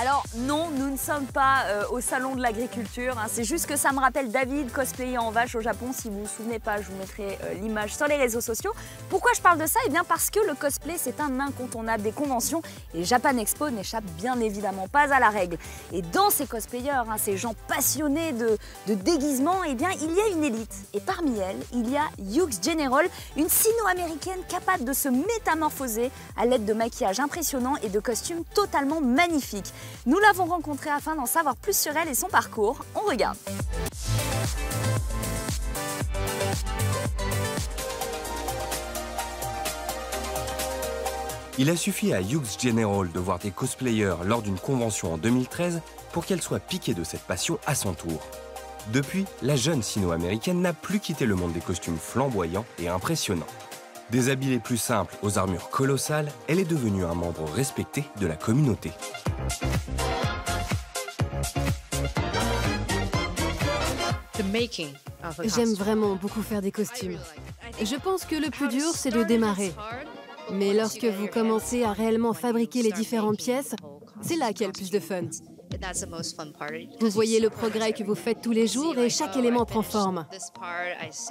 Alors non, nous ne sommes pas au salon de l'agriculture, hein. C'est juste que ça me rappelle David, cosplayer en vache au Japon. Si vous ne vous souvenez pas, je vous mettrai l'image sur les réseaux sociaux. Pourquoi je parle de ça? Eh bien parce que le cosplay, c'est un incontournable des conventions et Japan Expo n'échappe bien évidemment pas à la règle. Et dans ces cosplayers, hein, ces gens passionnés de déguisement, eh bien il y a une élite. Et parmi elles, il y a Hughes General, une sino-américaine capable de se métamorphoser à l'aide de maquillage impressionnant et de costumes totalement magnifiques. Nous l'avons rencontrée afin d'en savoir plus sur elle et son parcours. On regarde. Il a suffi à Hughes General de voir des cosplayers lors d'une convention en 2013 pour qu'elle soit piquée de cette passion à son tour. Depuis, la jeune sino-américaine n'a plus quitté le monde des costumes flamboyants et impressionnants. Déshabillée plus simple aux armures colossales, elle est devenue un membre respecté de la communauté. J'aime vraiment beaucoup faire des costumes. Je pense que le plus dur, c'est de démarrer. Mais lorsque vous commencez à réellement fabriquer les différentes pièces, c'est là qu'il y a le plus de fun. Vous voyez le progrès que vous faites tous les jours et chaque élément prend forme.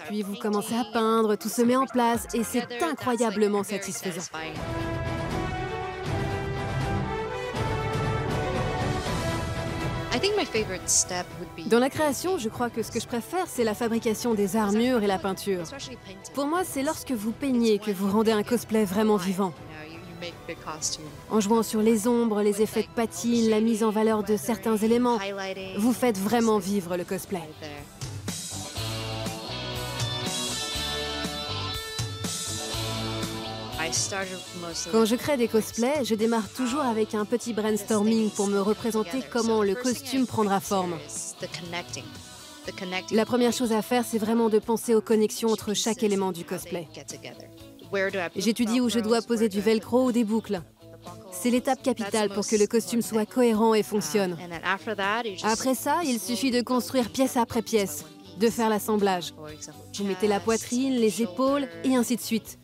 Puis vous commencez à peindre, tout se met en place et c'est incroyablement satisfaisant. Dans la création, je crois que ce que je préfère, c'est la fabrication des armures et la peinture. Pour moi, c'est lorsque vous peignez que vous rendez un cosplay vraiment vivant. En jouant sur les ombres, les effets de patine, la mise en valeur de certains éléments, vous faites vraiment vivre le cosplay. Quand je crée des cosplays, je démarre toujours avec un petit brainstorming pour me représenter comment le costume prendra forme. La première chose à faire, c'est vraiment de penser aux connexions entre chaque élément du cosplay. J'étudie où je dois poser du velcro ou des boucles. C'est l'étape capitale pour que le costume soit cohérent et fonctionne. Après ça, il suffit de construire pièce après pièce, de faire l'assemblage. Vous mettez la poitrine, les épaules et ainsi de suite.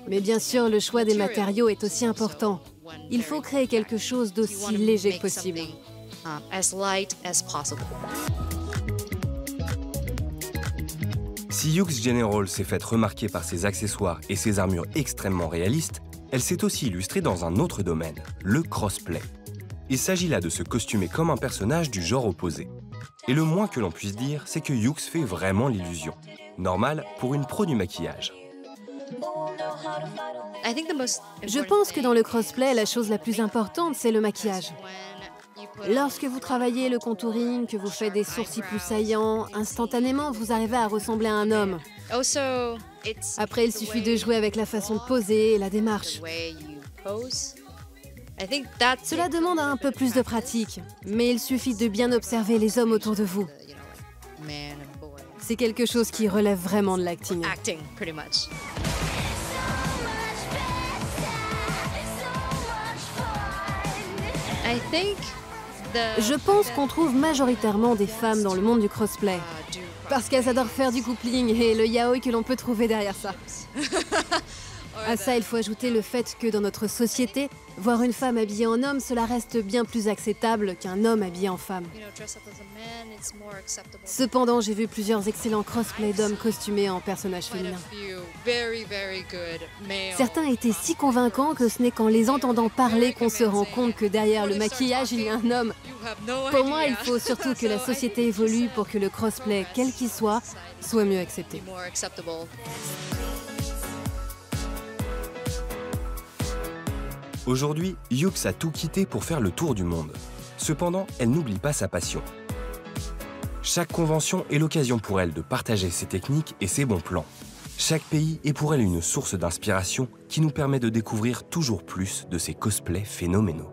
Mais bien sûr, le choix des matériaux est aussi important. Il faut créer quelque chose d'aussi léger que possible. Si Hughes General s'est faite remarquer par ses accessoires et ses armures extrêmement réalistes, elle s'est aussi illustrée dans un autre domaine, le crossplay. Il s'agit là de se costumer comme un personnage du genre opposé. Et le moins que l'on puisse dire, c'est que Hughes fait vraiment l'illusion. Normal pour une pro du maquillage. Je pense que dans le crossplay, la chose la plus importante, c'est le maquillage. Lorsque vous travaillez le contouring, que vous faites des sourcils plus saillants, instantanément, vous arrivez à ressembler à un homme. Après, il suffit de jouer avec la façon de poser et la démarche. Cela demande un peu plus de pratique, mais il suffit de bien observer les hommes autour de vous. C'est quelque chose qui relève vraiment de l'acting. Je pense qu'on trouve majoritairement des femmes dans le monde du crossplay. Parce qu'elles adorent faire du coupling et le yaoi que l'on peut trouver derrière ça. À ça, il faut ajouter le fait que dans notre société, voir une femme habillée en homme, cela reste bien plus acceptable qu'un homme habillé en femme. Cependant, j'ai vu plusieurs excellents crossplays d'hommes costumés en personnages féminins. Certains étaient si convaincants que ce n'est qu'en les entendant parler qu'on se rend compte que derrière le maquillage, il y a un homme. Pour moi, il faut surtout que la société évolue pour que le crossplay, quel qu'il soit mieux accepté. Aujourd'hui, Hughes a tout quitté pour faire le tour du monde. Cependant, elle n'oublie pas sa passion. Chaque convention est l'occasion pour elle de partager ses techniques et ses bons plans. Chaque pays est pour elle une source d'inspiration qui nous permet de découvrir toujours plus de ces cosplays phénoménaux.